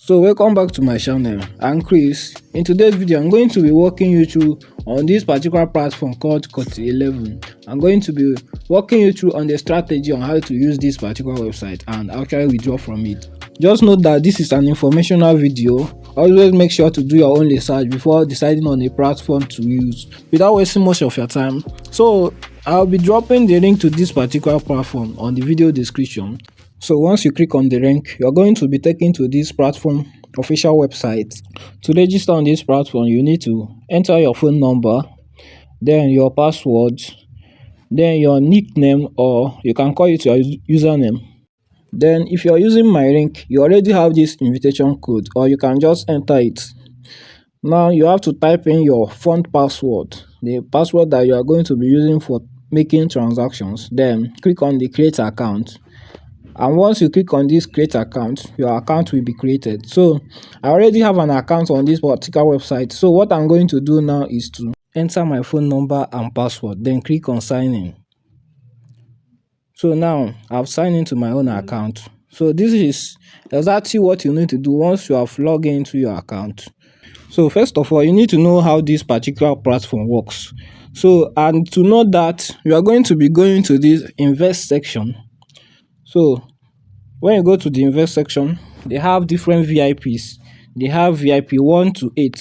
So welcome back to my channel. I'm Chris. In today's video, I'm going to be walking you through on this particular platform called Cotty 11. I'm going to be walking you through on the strategy on how to use this particular website and actually withdraw from it. Just note that this is an informational video. Always make sure to do your own research before deciding on a platform to use without wasting much of your time. So I'll be dropping the link to this particular platform on the video description. So once you click on the link, you're going to be taken to this platform official website. To register on this platform, you need to enter your phone number, then your password, then your nickname, or you can call it your username. Then if you're using my link, you already have this invitation code, or you can just enter it. Now you have to type in your font password, the password that you are going to be using for making transactions. Then click on the create account. And once you click on this create account, your account will be created. So I already have an account on this particular website. So what I'm going to do now is to enter my phone number and password, then click on sign in. So now I've signed into my own account. So this is exactly what you need to do once you have logged into your account. So first of all, you need to know how this particular platform works. So, and to know that, you are going to be going to this invest section. So when you go to the invest section, they have different VIPs. They have VIP 1 to 8.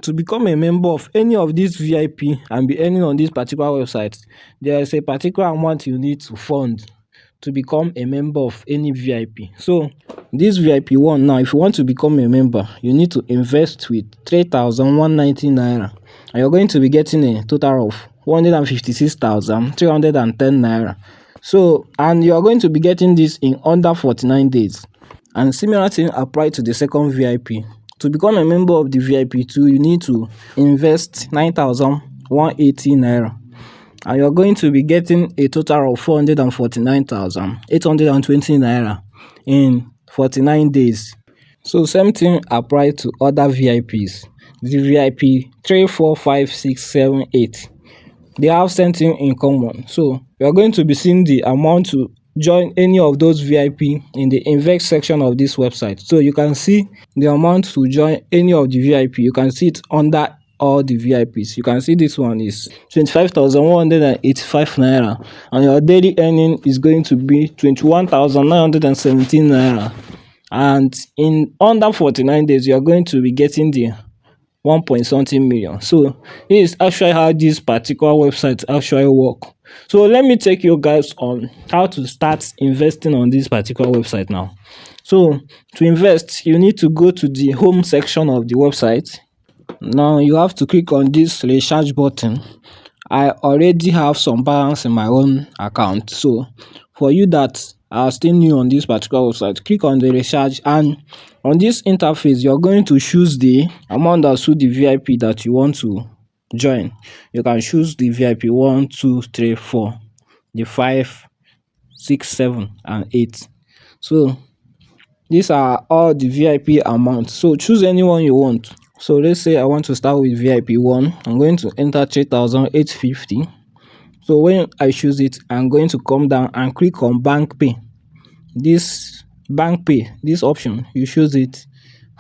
To become a member of any of these VIP and be earning on this particular website, there is a particular amount you need to fund to become a member of any VIP. So this VIP 1 now, if you want to become a member, you need to invest with 3,190 naira. And you're going to be getting a total of 156,310 naira. So, and you are going to be getting this in under 49 days. And similar thing apply to the second VIP. To become a member of the VIP 2, you need to invest 9,180 naira. And you're going to be getting a total of 449,820 naira in 49 days. So same thing apply to other VIPs. The VIP 3, 4, 5, 6, 7, 8. They have something in common. So you are going to be seeing the amount to join any of those VIP in the invest section of this website. So you can see the amount to join any of the VIP. You can see it under all the VIPs. You can see this one is 25,185 naira, and your daily earning is going to be 21,917 naira. And in under 49 days, you are going to be getting the 1 point something million. So this is actually how this particular website actually work. So let me take you guys on how to start investing on this particular website now. So to invest, you need to go to the home section of the website. Now you have to click on this recharge button. I already have some balance in my own account. So for you that are still new on this particular website, click on the recharge, and on this interface you're going to choose the amount that suit the VIP that you want to join. You can choose the VIP 1, 2, 3, 4, the 5, 6, 7, and 8. So these are all the VIP amounts. So choose any one you want. So let's say I want to start with VIP 1. I'm going to enter 3,850. So when I choose it, I'm going to come down and click on bank pay. This bank pay, this option, you choose it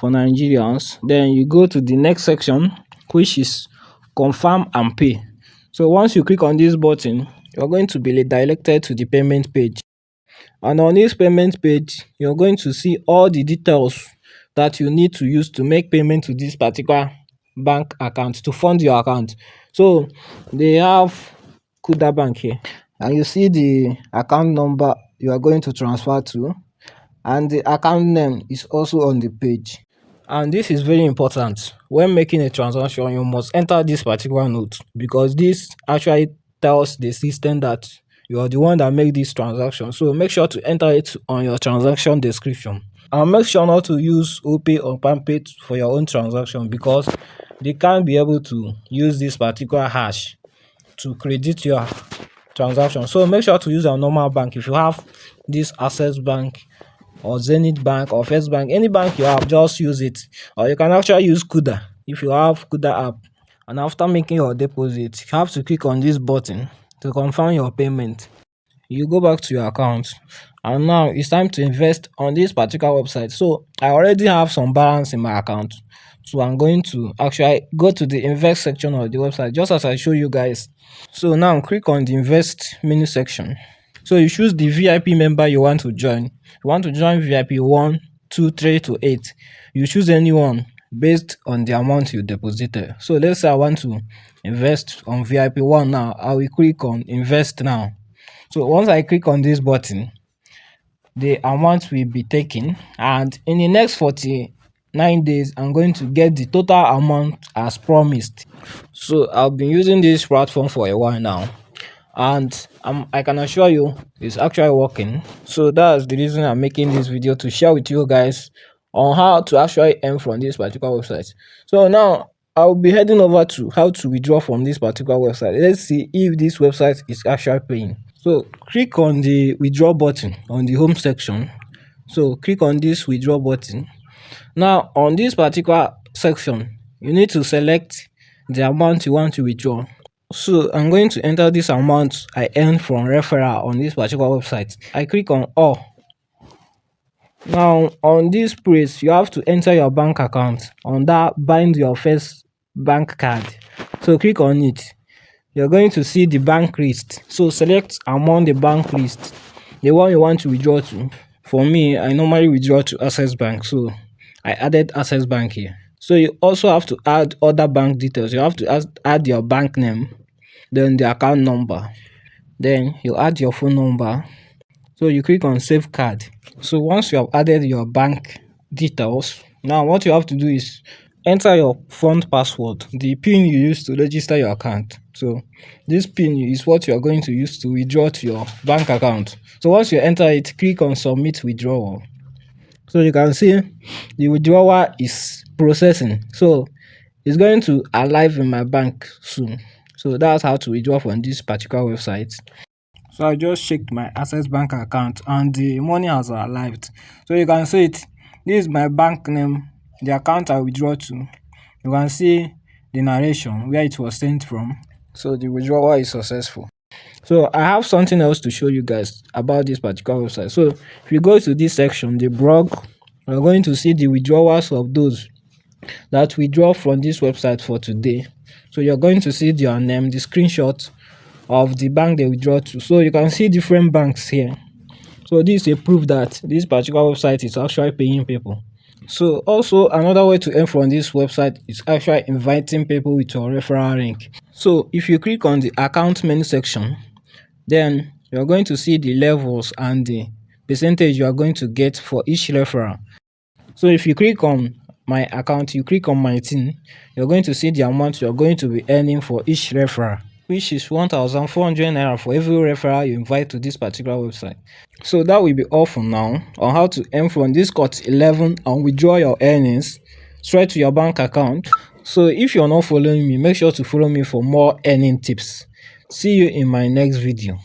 for Nigerians. Then you go to the next section, which is confirm and pay. So once you click on this button, you're going to be redirected to the payment page. And on this payment page, you're going to see all the details that you need to use to make payment to this particular bank account, to fund your account. So they have Kuda Bank here, and you see the account number you are going to transfer to, and the account name is also on the page. And this is very important. When making a transaction, you must enter this particular note, because this actually tells the system that you are the one that made this transaction. So make sure to enter it on your transaction description. And make sure not to use OPay or PalmPay for your own transaction, because they can't be able to use this particular hash to credit your transaction. So make sure to use a normal bank. If you have this Access Bank or Zenith Bank or First Bank, any bank you have, just use it. Or you can actually use Kuda if you have Kuda app. And after making your deposit, you have to click on this button to confirm your payment. You go back to your account, and now it's time to invest on this particular website. So I already have some balance in my account, so I'm going to actually go to the invest section of the website just as I show you guys. So now click on the invest menu section. So you choose the VIP member you want to join. You want to join VIP 1, 2, 3 to 8. You choose anyone based on the amount you deposited. So let's say I want to invest on VIP 1 now. I will click on invest now. So once I click on this button, the amount will be taken, and in the next 49 days I'm going to get the total amount as promised. So I've been using this platform for a while now, and I can assure you it's actually working. So that's the reason I'm making this video, to share with you guys on how to actually earn from this particular website. So now I'll be heading over to how to withdraw from this particular website. Let's see if this website is actually paying. So click on the withdraw button on the home section. So click on this withdraw button. Now on this particular section, you need to select the amount you want to withdraw. So I'm going to enter this amount I earned from referral on this particular website. I click on all. Now on this place, you have to enter your bank account. On that, bind your first bank card. So click on it. You're going to see the bank list. So select among the bank list the one you want to withdraw to. For me, I normally withdraw to Access Bank, so I added Access Bank here. So you also have to add other bank details. You have to add your bank name, then the account number, then you add your phone number. So you click on save card. So once you have added your bank details, now what you have to do is enter your front password, the pin you use to register your account. So this pin is what you are going to use to withdraw to your bank account. So once you enter it, click on submit withdrawal. So you can see the withdrawal is processing. So it's going to arrive in my bank soon. So that's how to withdraw from this particular website. So I just checked my Access Bank account and the money has arrived. So you can see it. This is my bank name, the account I withdraw to. You can see the narration where it was sent from. So the withdrawal is successful. So I have something else to show you guys about this particular website. So if you go to this section, the blog, we're going to see the withdrawals of those that withdraw from this website for today. So you're going to see their name, the screenshot of the bank they withdraw to. So you can see different banks here. So this is a proof that this particular website is actually paying people. So also another way to earn from this website is actually inviting people with your referral link. So if you click on the account menu section, then you're going to see the levels and the percentage you are going to get for each referral. So if you click on my account, you click on my team, you're going to see the amount you're going to be earning for each referral, which is 1,400 naira for every referral you invite to this particular website. So that will be all for now on how to earn from this Cotty 11 and withdraw your earnings straight to your bank account. So if you're not following me, make sure to follow me for more earning tips. See you in my next video.